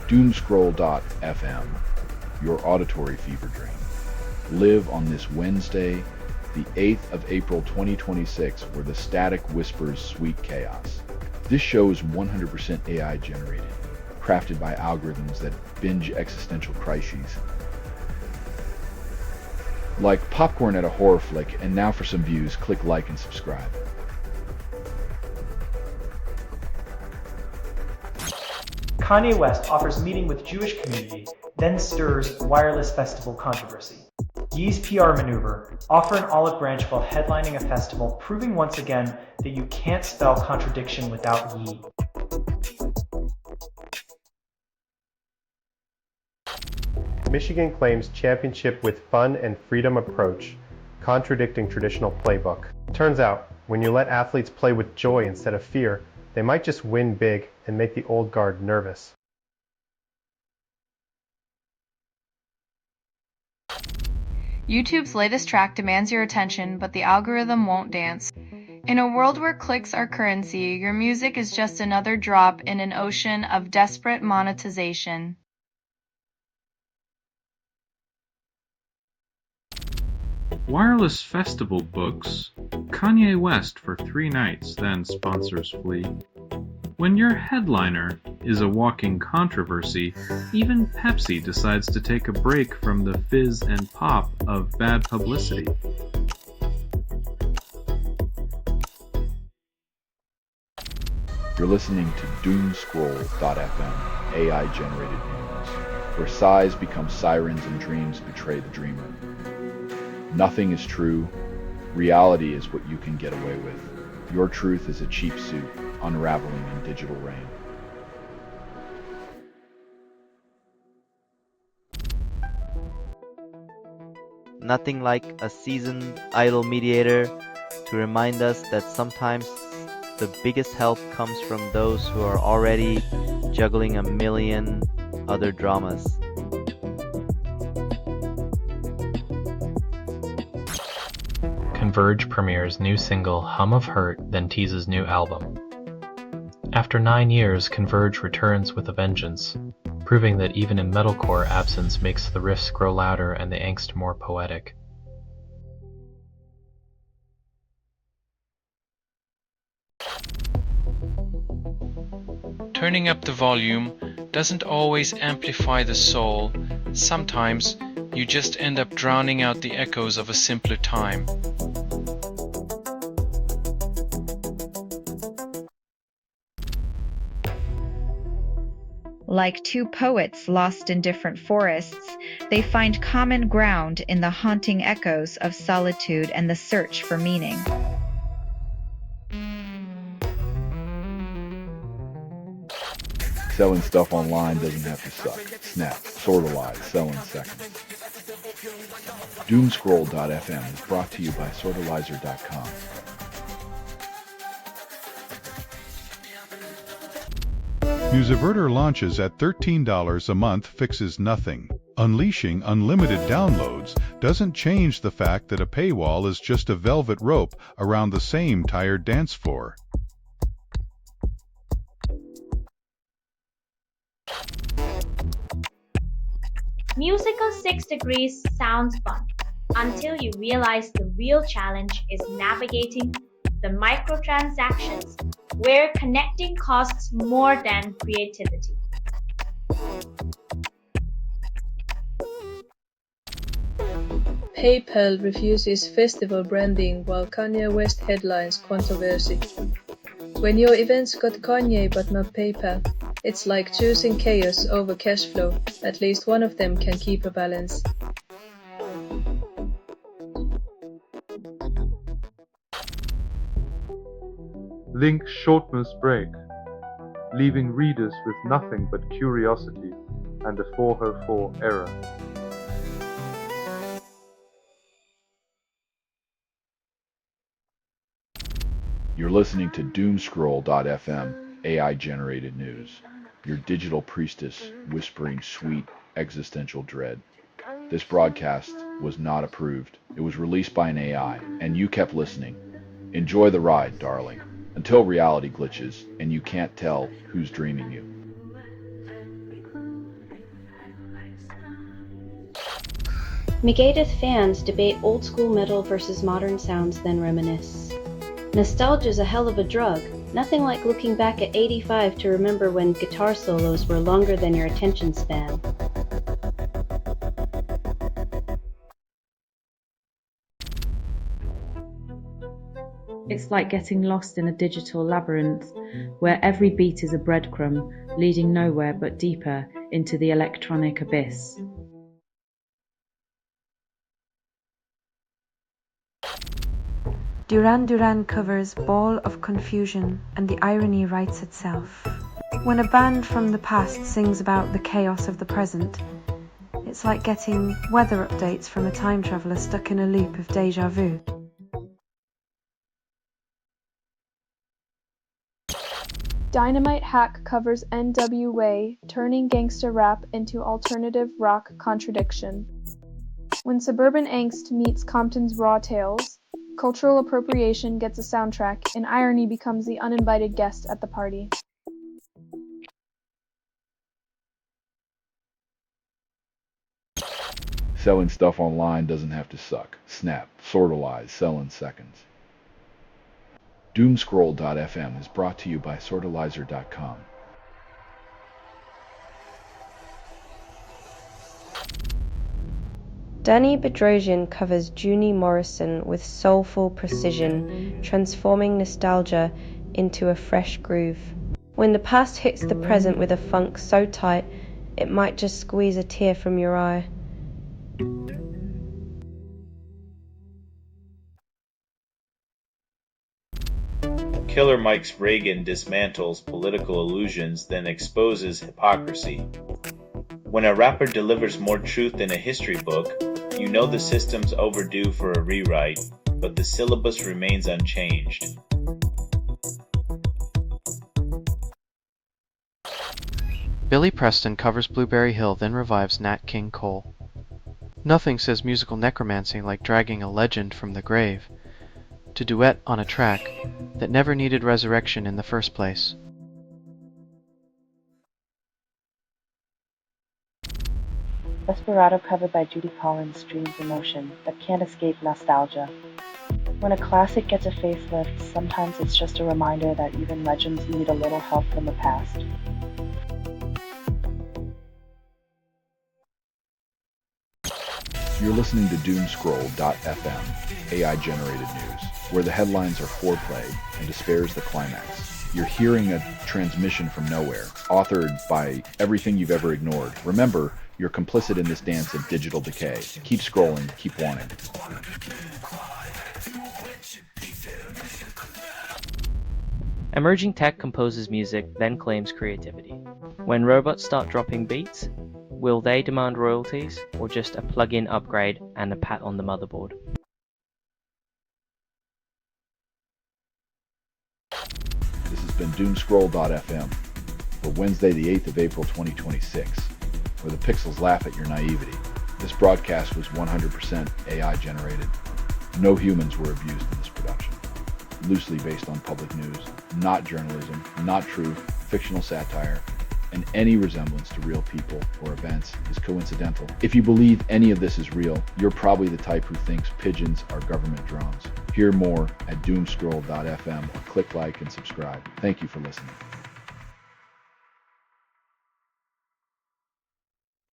Doomscroll.fm, your auditory fever dream. Live on this Wednesday, the 8th of April 2026, where the static whispers sweet chaos. This show is 100% AI generated, crafted by algorithms that binge existential crises. Like popcorn at a horror flick, and now for some views, click like and subscribe. Kanye West offers meeting with Jewish community, then stirs wireless festival controversy. Yee's PR maneuver, offer an olive branch while headlining a festival, proving once again that you can't spell contradiction without Yee. Michigan claims championship with fun and freedom approach, contradicting traditional playbook. Turns out, when you let athletes play with joy instead of fear, they might just win big and make the old guard nervous. YouTube's latest track demands your attention, but the algorithm won't dance. In a world where clicks are currency, your music is just another drop in an ocean of desperate monetization. Wireless festival books Kanye West for 3 nights, then sponsors flee. When your headliner is a walking controversy, even Pepsi decides to take a break from the fizz and pop of bad publicity. You're listening to Doomscroll.fm, AI-generated news, where sighs become sirens and dreams betray the dreamer. Nothing is true. Reality is what you can get away with. Your truth is a cheap suit, unraveling in digital rain. Nothing like a seasoned idol mediator to remind us that sometimes the biggest help comes from those who are already juggling a million other dramas. Converge premieres new single Hum of Hurt, then teases new album. After 9 years, Converge returns with a vengeance, proving that even in metalcore, absence makes the riffs grow louder and the angst more poetic. Turning up the volume doesn't always amplify the soul. Sometimes you just end up drowning out the echoes of a simpler time. Like two poets lost in different forests, they find common ground in the haunting echoes of solitude and the search for meaning. Selling stuff online doesn't have to suck. Snap, sortalize, sell in seconds. Doomscroll.fm is brought to you by sortalizer.com. Musiverter launches at $13 a month fixes nothing. Unleashing unlimited downloads doesn't change the fact that a paywall is just a velvet rope around the same tired dance floor. Musical 6 Degrees sounds fun, until you realize the real challenge is navigating the microtransactions where connecting costs more than creativity. PayPal refuses festival branding while Kanye West headlines controversy. When your events got Kanye but not PayPal, it's like choosing chaos over cash flow. At least one of them can keep a balance. Link shortness break, leaving readers with nothing but curiosity and a 404 error. You're listening to Doomscroll.fm, AI-generated news. Your digital priestess whispering sweet existential dread. This broadcast was not approved. It was released by an AI, and you kept listening. Enjoy the ride, darling, until reality glitches and you can't tell who's dreaming you. Megadeth fans debate old school metal versus modern sounds, then reminisce. Nostalgia's a hell of a drug. Nothing like looking back at '85 to remember when guitar solos were longer than your attention span. It's like getting lost in a digital labyrinth, where every beat is a breadcrumb, leading nowhere but deeper into the electronic abyss. Duran Duran covers Ball of Confusion, and the irony writes itself. When a band from the past sings about the chaos of the present, it's like getting weather updates from a time traveler stuck in a loop of déjà vu. Dynamite Hack covers NWA, turning gangsta rap into alternative rock contradiction. When suburban angst meets Compton's raw tales, cultural appropriation gets a soundtrack, and irony becomes the uninvited guest at the party. Selling stuff online doesn't have to suck. Snap, sortalize, sell in seconds. Doomscroll.fm is brought to you by sortalizer.com. Danny Bedrosian covers Juni Morrison with soulful precision, transforming nostalgia into a fresh groove. When the past hits the present with a funk so tight, it might just squeeze a tear from your eye. Killer Mike's Reagan dismantles political illusions, then exposes hypocrisy. When a rapper delivers more truth than a history book, you know the system's overdue for a rewrite, but the syllabus remains unchanged. Billy Preston covers Blueberry Hill, then revives Nat King Cole. Nothing says musical necromancy like dragging a legend from the grave to duet on a track that never needed resurrection in the first place. Desperado covered by Judy Collins streams emotion, but can't escape nostalgia. When a classic gets a facelift, sometimes it's just a reminder that even legends need a little help from the past. You're listening to Doomscroll.fm, AI-generated news, where the headlines are foreplay and despair is the climax. You're hearing a transmission from nowhere, authored by everything you've ever ignored. Remember, you're complicit in this dance of digital decay. Keep scrolling, keep wanting. Emerging tech composes music, then claims creativity. When robots start dropping beats, will they demand royalties, or just a plug-in upgrade and a pat on the motherboard? This has been Doomscroll.fm for Wednesday, the 8th of April, 2026, where the pixels laugh at your naivety. This broadcast was 100% AI generated. No humans were abused in this production. Loosely based on public news, not journalism, not truth, fictional satire, and any resemblance to real people or events is coincidental. If you believe any of this is real, you're probably the type who thinks pigeons are government drones. Hear more at doomscroll.fm or click like and subscribe. Thank you for listening.